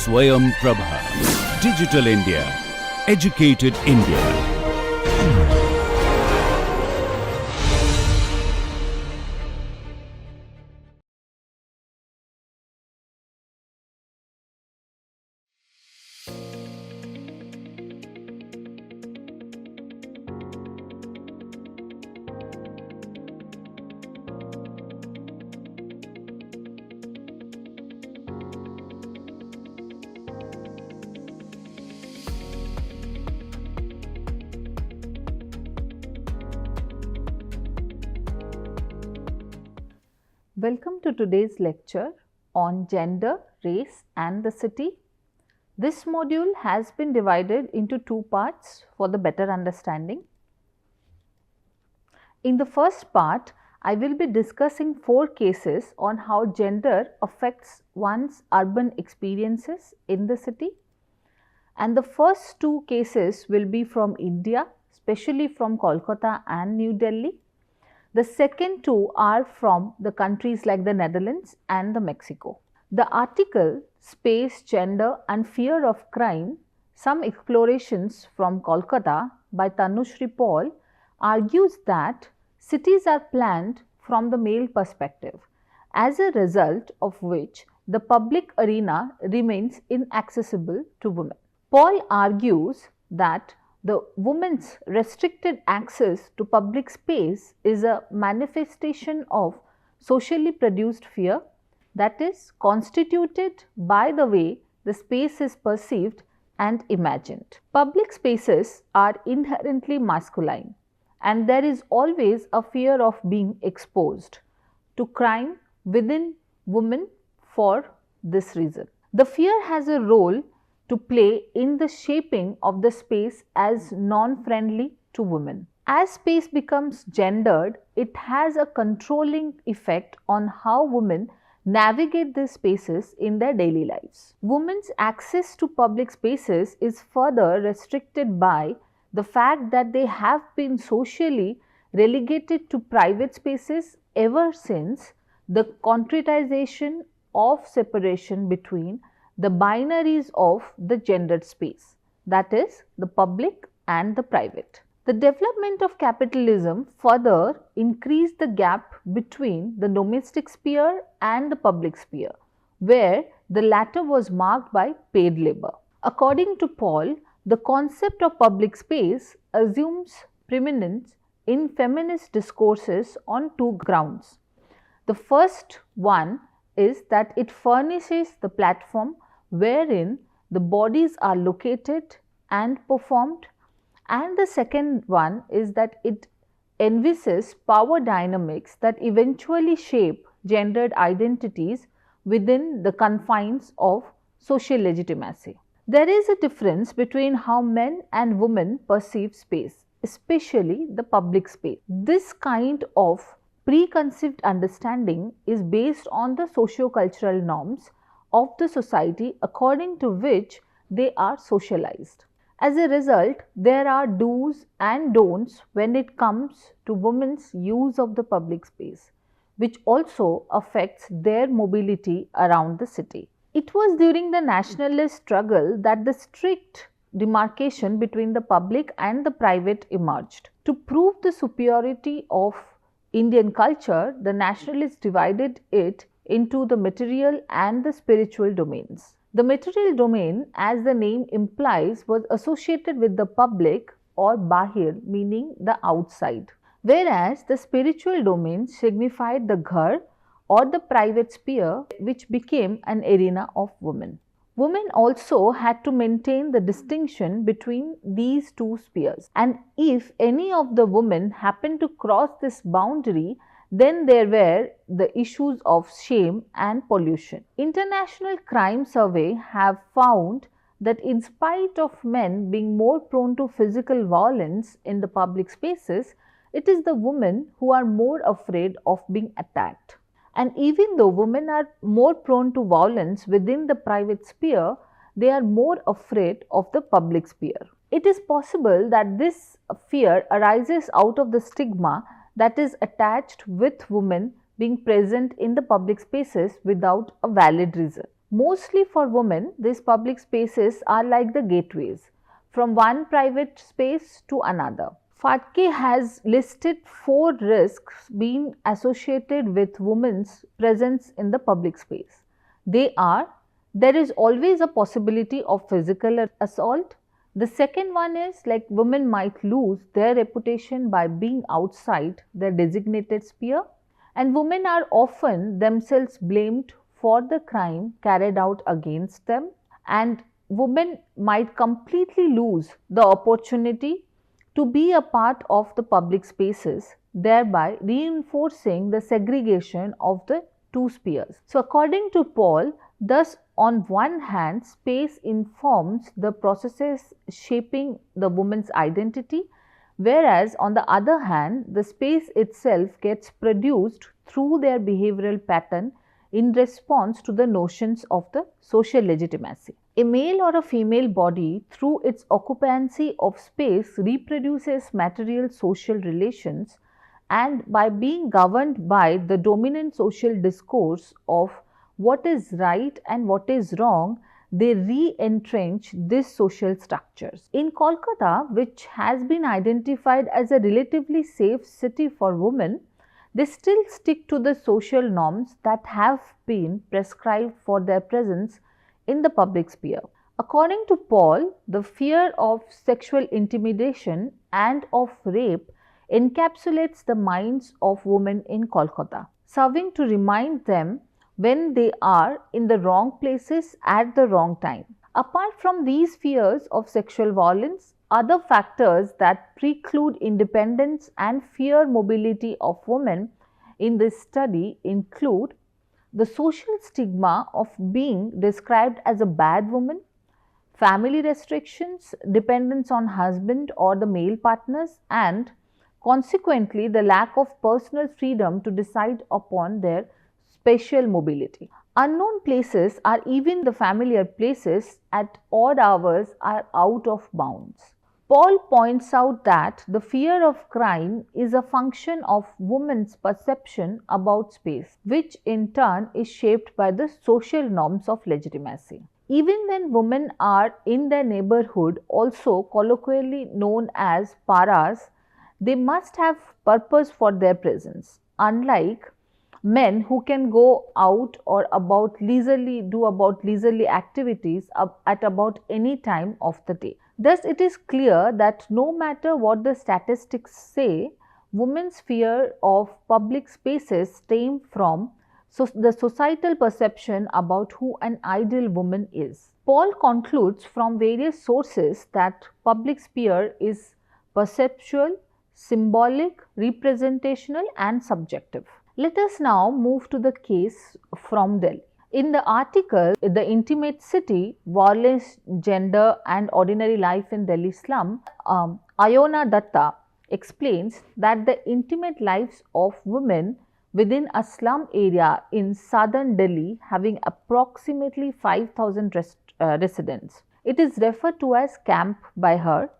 Swayam Prabha. Digital India. Educated India. Welcome to today's lecture on gender, race and the city. This module has been divided into two parts for the better understanding. In the first part, I will be discussing 4 cases on how gender affects one's urban experiences in the city. And the first 2 cases will be from India, especially from Kolkata and New Delhi. The second 2 are from the countries like the Netherlands and the Mexico. The article Space, Gender and Fear of Crime, Some Explorations from Kolkata by Tanushri Paul argues that cities are planned from the male perspective, as a result of which the public arena remains inaccessible to women. Paul argues that the woman's restricted access to public space is a manifestation of socially produced fear that is constituted by the way the space is perceived and imagined. Public spaces are inherently masculine, and there is always a fear of being exposed to crime within women for this reason. The fear has a role to play in the shaping of the space as non-friendly to women. As space becomes gendered, it has a controlling effect on how women navigate these spaces in their daily lives. Women's access to public spaces is further restricted by the fact that they have been socially relegated to private spaces ever since the concretization of separation between the binaries of the gendered space, that is, the public and the private. The development of capitalism further increased the gap between the domestic sphere and the public sphere, where the latter was marked by paid labor. According to Paul, the concept of public space assumes preeminence in feminist discourses on 2 grounds. The first one is that it furnishes the platform wherein the bodies are located and performed, and the second one is that it envisages power dynamics that eventually shape gendered identities within the confines of social legitimacy. There is a difference between how men and women perceive space, especially the public space. This kind of preconceived understanding is based on the socio-cultural norms of the society according to which they are socialized. As a result, there are do's and don'ts when it comes to women's use of the public space, which also affects their mobility around the city. It was during the nationalist struggle that the strict demarcation between the public and the private emerged. To prove the superiority of Indian culture, the nationalists divided it into the material and the spiritual domains. The material domain, as the name implies, was associated with the public or bahir, meaning the outside, whereas the spiritual domain signified the ghar or the private sphere, which became an arena of women. Women also had to maintain the distinction between these 2 spheres, and if any of the women happened to cross this boundary, then there were the issues of shame and pollution. International Crime Survey have found that in spite of men being more prone to physical violence in the public spaces, it is the women who are more afraid of being attacked. And even though women are more prone to violence within the private sphere, they are more afraid of the public sphere. It is possible that this fear arises out of the stigma that is attached with women being present in the public spaces without a valid reason. Mostly for women, these public spaces are like the gateways from one private space to another. Fatke has listed 4 risks being associated with women's presence in the public space. They are: there is always a possibility of physical assault. The second one is like women might lose their reputation by being outside their designated sphere, and women are often themselves blamed for the crime carried out against them, and women might completely lose the opportunity to be a part of the public spaces, thereby reinforcing the segregation of the two spheres. So, according to Paul, thus on one hand, space informs the processes shaping the woman's identity, whereas on the other hand, the space itself gets produced through their behavioral pattern in response to the notions of the social legitimacy. A male or a female body, through its occupancy of space, reproduces material social relations, and by being governed by the dominant social discourse of what is right and what is wrong, they re-entrench these social structures. In Kolkata, which has been identified as a relatively safe city for women, they still stick to the social norms that have been prescribed for their presence in the public sphere. According to Paul, the fear of sexual intimidation and of rape encapsulates the minds of women in Kolkata, serving to remind them when they are in the wrong places at the wrong time. Apart from these fears of sexual violence, other factors that preclude independence and fear mobility of women in this study include the social stigma of being described as a bad woman, family restrictions, dependence on husband or the male partners, and consequently the lack of personal freedom to decide upon their spatial mobility. Unknown places or even the familiar places at odd hours are out of bounds. Paul points out that the fear of crime is a function of women's perception about space, which in turn is shaped by the social norms of legitimacy. Even when women are in their neighborhood, also colloquially known as paras, they must have purpose for their presence. Unlike men who can go out or about leisurely activities at about any time of the day. Thus, it is clear that no matter what the statistics say, women's fear of public spaces stem from the societal perception about who an ideal woman is. Paul concludes from various sources that public sphere is perceptual, symbolic, representational and subjective. Let us now move to the case from Delhi. In the article, The Intimate City, Violence, Gender and Ordinary Life in Delhi Slum, Ayona Datta explains that the intimate lives of women within a slum area in southern Delhi having approximately 5,000 residents. It is referred to as camp by her,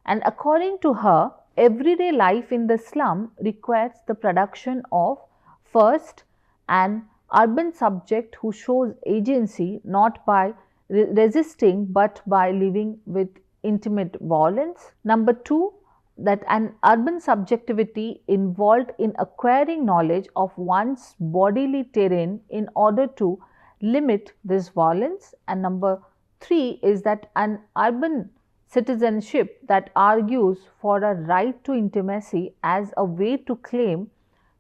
and according to her, everyday life in the slum requires the production of first, an urban subject who shows agency not by resisting but by living with intimate violence. Number 2, that an urban subjectivity involved in acquiring knowledge of one's bodily terrain in order to limit this violence. And number 3 is that an urban citizenship that argues for a right to intimacy as a way to claim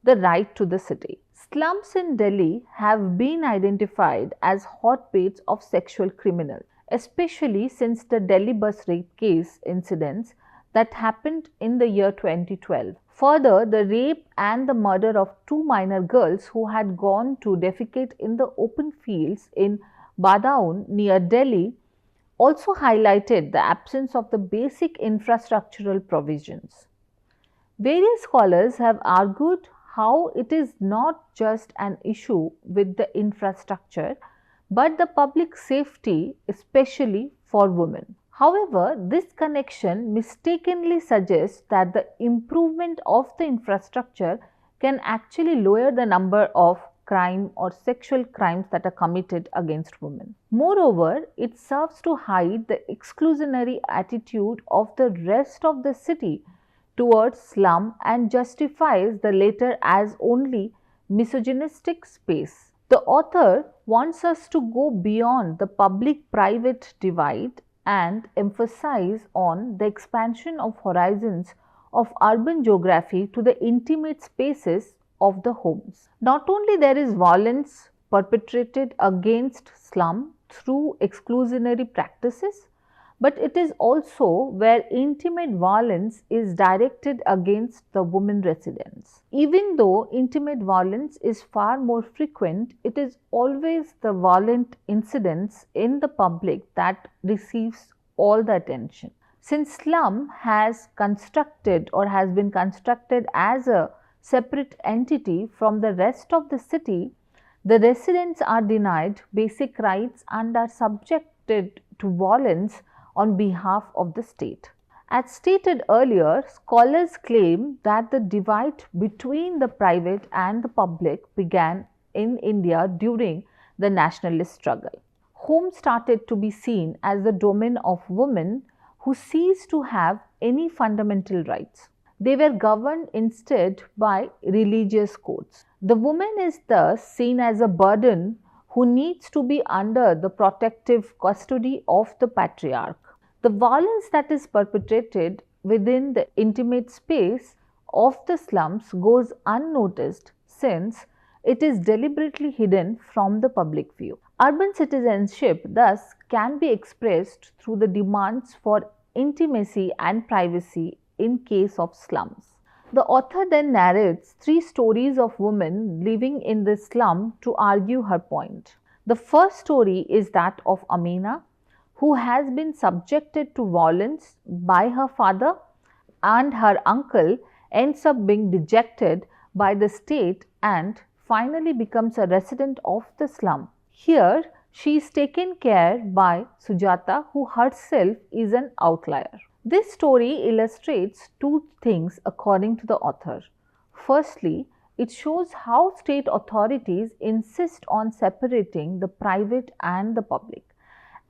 the right to the city. Slums in Delhi have been identified as hotbeds of sexual criminals, especially since the Delhi bus rape case incidents that happened in the year 2012. Further, the rape and the murder of 2 minor girls who had gone to defecate in the open fields in Badaun near Delhi also highlighted the absence of the basic infrastructural provisions. Various scholars have argued how it is not just an issue with the infrastructure, but the public safety, especially for women. However, this connection mistakenly suggests that the improvement of the infrastructure can actually lower the number of crime or sexual crimes that are committed against women. Moreover, it serves to hide the exclusionary attitude of the rest of the city towards slum and justifies the latter as only misogynistic space. The author wants us to go beyond the public-private divide and emphasize on the expansion of horizons of urban geography to the intimate spaces of the homes. Not only there is violence perpetrated against slum through exclusionary practices, but it is also where intimate violence is directed against the women residents. Even though intimate violence is far more frequent, it is always the violent incidents in the public that receives all the attention. Since slum has constructed or has been constructed as a separate entity from the rest of the city, the residents are denied basic rights and are subjected to violence on behalf of the state. As stated earlier, scholars claim that the divide between the private and the public began in India during the nationalist struggle. Homes started to be seen as the domain of women who ceased to have any fundamental rights. They were governed instead by religious codes. The woman is thus seen as a burden who needs to be under the protective custody of the patriarch. The violence that is perpetrated within the intimate space of the slums goes unnoticed since it is deliberately hidden from the public view. Urban citizenship thus can be expressed through the demands for intimacy and privacy in case of slums. The author then narrates 3 stories of women living in the slum to argue her point. The first story is that of Amina, who has been subjected to violence by her father, and her uncle ends up being dejected by the state and finally becomes a resident of the slum. Here, she is taken care by Sujata, who herself is an outlier. This story illustrates 2 things according to the author. Firstly, it shows how state authorities insist on separating the private and the public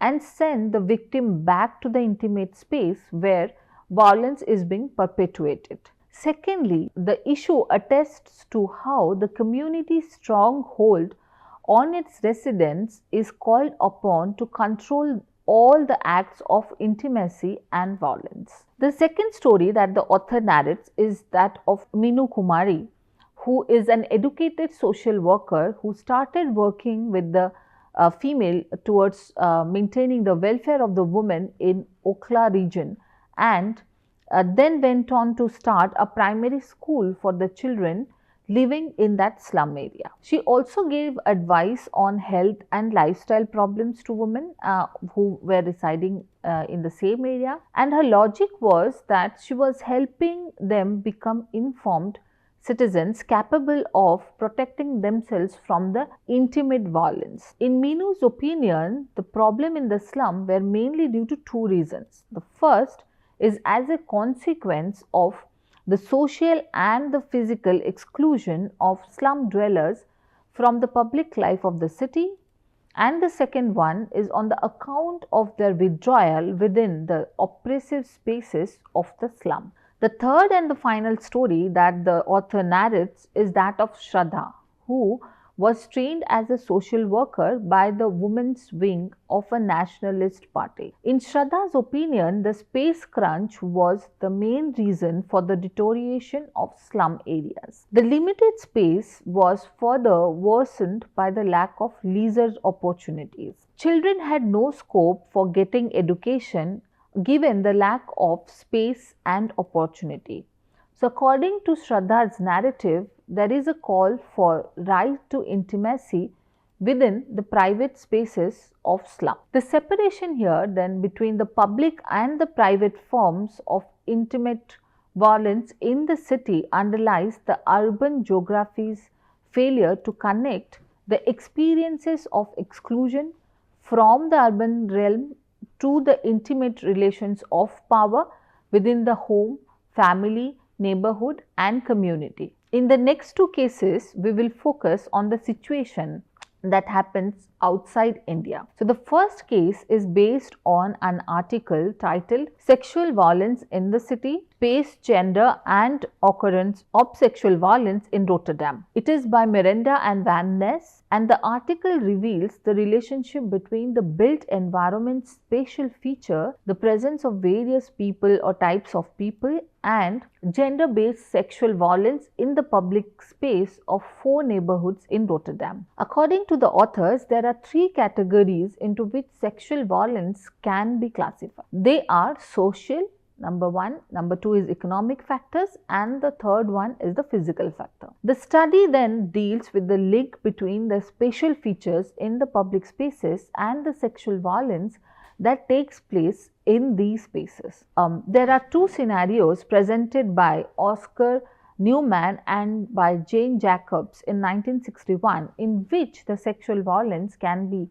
and send the victim back to the intimate space where violence is being perpetuated. Secondly, the issue attests to how the community's strong hold on its residents is called upon to control all the acts of intimacy and violence. The second story that the author narrates is that of Minu Kumari, who is an educated social worker who started working with the female towards maintaining the welfare of the woman in Okhla region and then went on to start a primary school for the children living in that slum area. She also gave advice on health and lifestyle problems to women who were residing in the same area, and her logic was that she was helping them become informed citizens capable of protecting themselves from the intimate violence. In Minu's opinion, the problem in the slum were mainly due to 2 reasons. The first is as a consequence of the social and the physical exclusion of slum dwellers from the public life of the city, and the second one is on the account of their withdrawal within the oppressive spaces of the slum. The third and the final story that the author narrates is that of Shraddha, who was trained as a social worker by the women's wing of a nationalist party. In Shraddha's opinion, the space crunch was the main reason for the deterioration of slum areas. The limited space was further worsened by the lack of leisure opportunities. Children had no scope for getting education given the lack of space and opportunity. So, according to Shraddha's narrative, there is a call for right to intimacy within the private spaces of slum. The separation here then between the public and the private forms of intimate violence in the city underlies the urban geography's failure to connect the experiences of exclusion from the urban realm to the intimate relations of power within the home, family, neighborhood and community. In the next two cases, we will focus on the situation that happens outside India. So the first case is based on an article titled Sexual Violence in the City, Space, Gender and Occurrence of Sexual Violence in Rotterdam. It is by Miranda and Van Ness, and the article reveals the relationship between the built environment's spatial feature, the presence of various people or types of people, and gender-based sexual violence in the public space of 4 neighborhoods in Rotterdam. According to the authors, there are 3 categories into which sexual violence can be classified. They are social, number 1, number 2 is economic factors, and the third one is the physical factor. The study then deals with the link between the spatial features in the public spaces and the sexual violence that takes place in these spaces. There are 2 scenarios presented by Oscar Newman and by Jane Jacobs in 1961 in which the sexual violence can be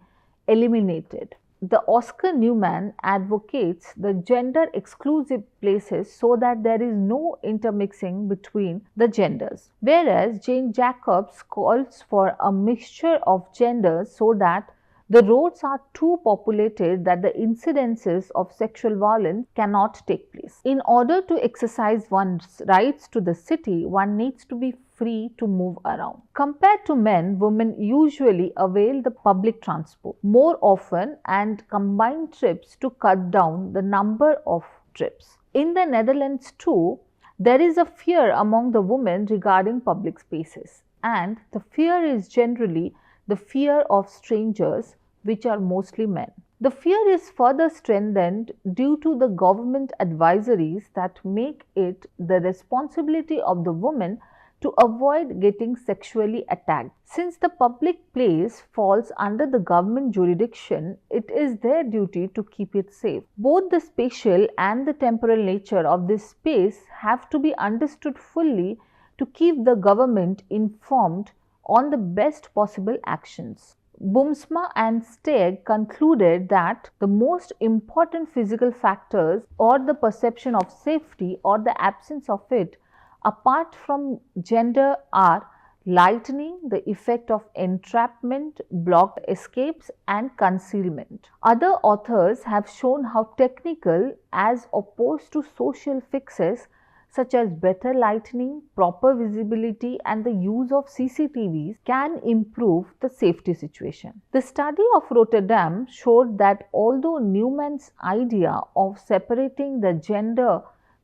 eliminated. The Oscar Newman advocates the gender exclusive places so that there is no intermixing between the genders, whereas Jane Jacobs calls for a mixture of genders so that the roads are too populated that the incidences of sexual violence cannot take place. In order to exercise one's rights to the city, one needs to be free to move around. Compared to men, women usually avail the public transport more often and combine trips to cut down the number of trips. In the Netherlands too, there is a fear among the women regarding public spaces, and the fear is generally the fear of strangers, which are mostly men. The fear is further strengthened due to the government advisories that make it the responsibility of the woman to avoid getting sexually attacked. Since the public place falls under the government jurisdiction, it is their duty to keep it safe. Both the spatial and the temporal nature of this space have to be understood fully to keep the government informed on the best possible actions. Boomsma and Steg concluded that the most important physical factors or the perception of safety or the absence of it apart from gender are lightning, the effect of entrapment, blocked escapes and concealment. Other authors have shown how technical as opposed to social fixes such as better lighting, proper visibility and the use of CCTVs can improve the safety situation. The study of Rotterdam showed that although Newman's idea of separating the gender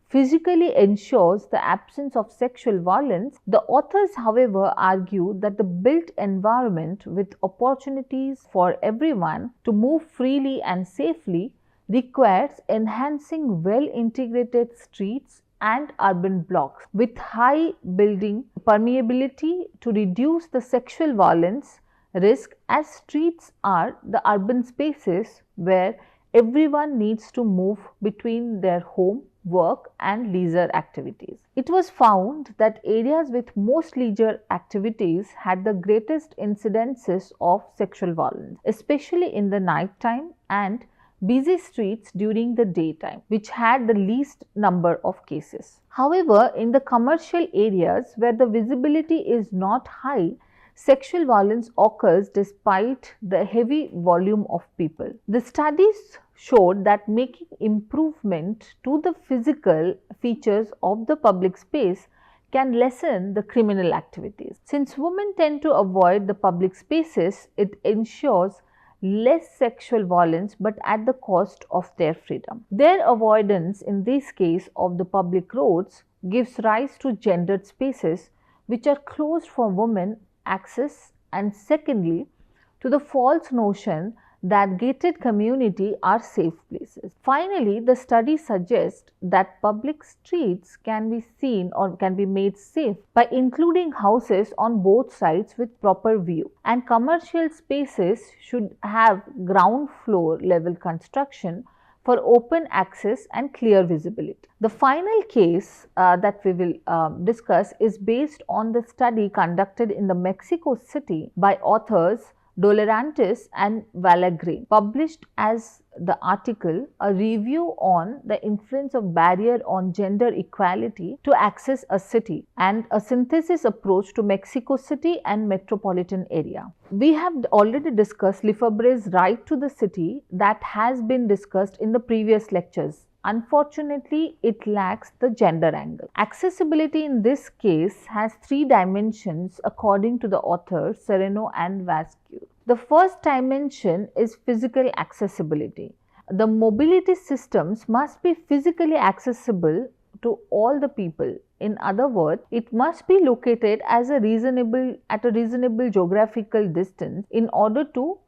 physically ensures the absence of sexual violence, the authors however argue that the built environment with opportunities for everyone to move freely and safely requires enhancing well-integrated streets and urban blocks with high building permeability to reduce the sexual violence risk, as streets are the urban spaces where everyone needs to move between their home, work and leisure activities. It was found that areas with most leisure activities had the greatest incidences of sexual violence, especially in the night time, and busy streets during the daytime, which had the least number of cases. However, in the commercial areas where the visibility is not high, sexual violence occurs despite the heavy volume of people. The studies showed that making improvement to the physical features of the public space can lessen the criminal activities. Since women tend to avoid the public spaces, it ensures less sexual violence but at the cost of their freedom. Their avoidance in this case of the public roads gives rise to gendered spaces which are closed for women access, and secondly to the false notion that gated community are safe places. Finally, the study suggests that public streets can be seen or can be made safe by including houses on both sides with proper view, and commercial spaces should have ground floor level construction for open access and clear visibility. The final case that we will discuss is based on the study conducted in the Mexico City by authors Dolorantis and Valagrin published as the article A Review on the Influence of Barrier on Gender Equality to Access a City and a Synthesis Approach to Mexico City and Metropolitan Area. We have already discussed Lefebvre's right to the city that has been discussed in the previous lectures. Unfortunately, it lacks the gender angle. Accessibility in this case has three dimensions according to the authors Sereno and Vasquez. The first dimension is physical accessibility. The mobility systems must be physically accessible to all the people. In other words, it must be located at a reasonable geographical distance in order to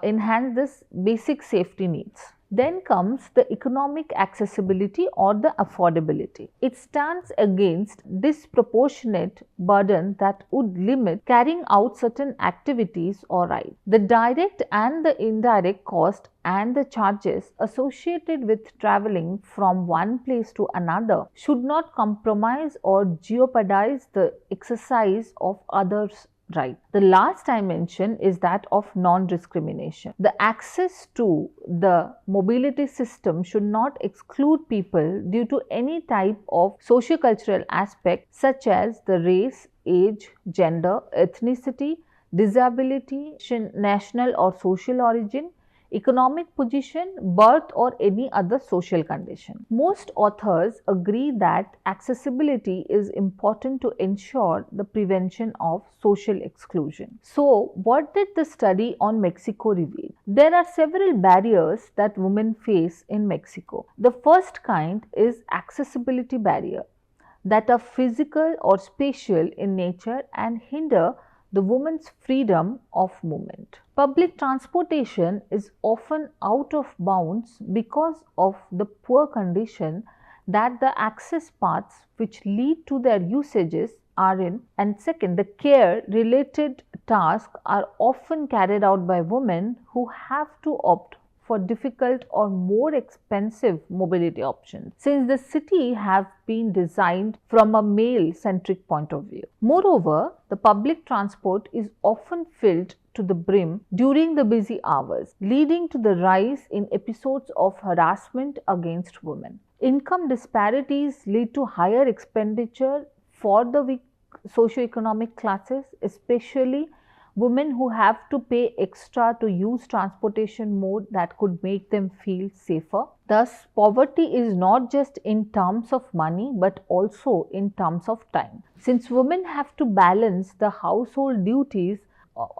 enhance this basic safety needs. Then comes the economic accessibility or the affordability. It stands against disproportionate burden that would limit carrying out certain activities or rights. The direct and the indirect cost and the charges associated with traveling from one place to another should not compromise or jeopardize the exercise of others' right. The last dimension is that of non-discrimination. The access to the mobility system should not exclude people due to any type of socio-cultural aspect such as the race, age, gender, ethnicity, disability, national or social origin, economic position, birth or any other social condition. Most authors agree that accessibility is important to ensure the prevention of social exclusion. So, what did the study on Mexico reveal? There are several barriers that women face in Mexico. The first kind is accessibility barrier that are physical or spatial in nature and hinder the woman's freedom of movement. Public transportation is often out of bounds because of the poor condition that the access paths which lead to their usages are in, and second, the care related tasks are often carried out by women who have to opt for difficult or more expensive mobility options, since the city have been designed from a male-centric point of view. Moreover, the public transport is often filled to the brim during the busy hours, leading to the rise in episodes of harassment against women. Income disparities lead to higher expenditure for the weak socioeconomic classes, especially women who have to pay extra to use transportation mode that could make them feel safer. Thus, poverty is not just in terms of money but also in terms of time. Since women have to balance the household duties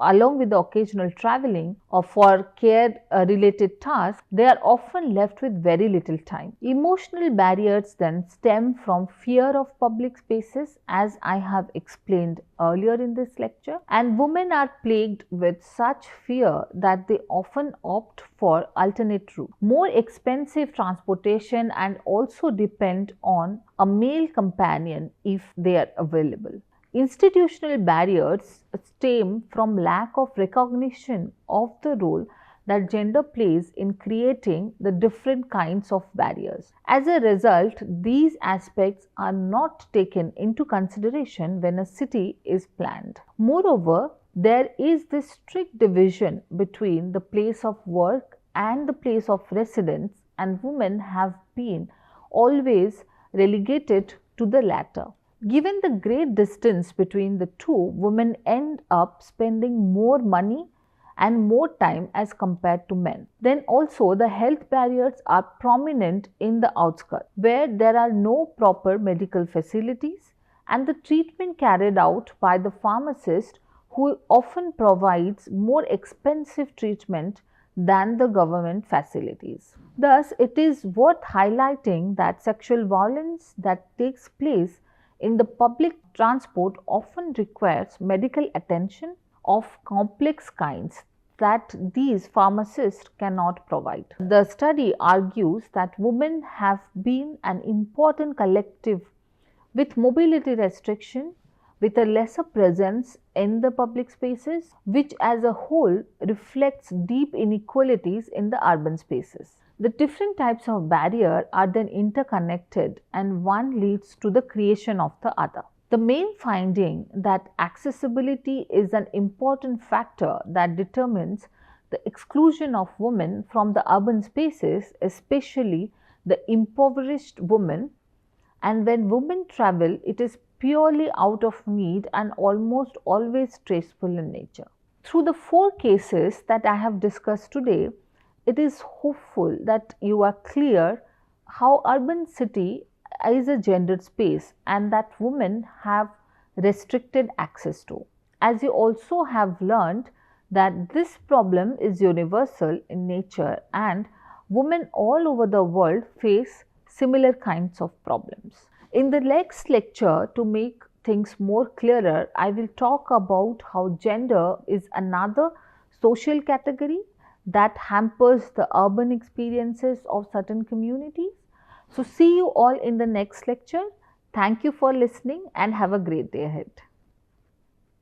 along with the occasional traveling or for care related tasks, they are often left with very little time. Emotional barriers then stem from fear of public spaces, as I have explained earlier in this lecture, and women are plagued with such fear that they often opt for alternate route, more expensive transportation, and also depend on a male companion if they are available. Institutional barriers stem from lack of recognition of the role that gender plays in creating the different kinds of barriers. As a result, these aspects are not taken into consideration when a city is planned. Moreover, there is this strict division between the place of work and the place of residence, and women have been always relegated to the latter. Given the great distance between the two, women end up spending more money and more time as compared to men. Then also the health barriers are prominent in the outskirts, where there are no proper medical facilities, and the treatment carried out by the pharmacist, who often provides more expensive treatment than the government facilities. Thus, it is worth highlighting that sexual violence that takes place in the public transport often requires medical attention of complex kinds that these pharmacists cannot provide. The study argues that women have been an important collective with mobility restriction, with a lesser presence in the public spaces, which as a whole reflects deep inequalities in the urban spaces. The different types of barrier are then interconnected, and one leads to the creation of the other. The main finding that accessibility is an important factor that determines the exclusion of women from the urban spaces, especially the impoverished women, and when women travel, it is purely out of need and almost always stressful in nature. Through the four cases that I have discussed today, it is hopeful that you are clear how urban city is a gendered space and that women have restricted access to. As you also have learned that this problem is universal in nature and women all over the world face similar kinds of problems. In the next lecture, to make things more clearer, I will talk about how gender is another social category that hampers the urban experiences of certain communities. So, see you all in the next lecture. Thank you for listening and have a great day ahead.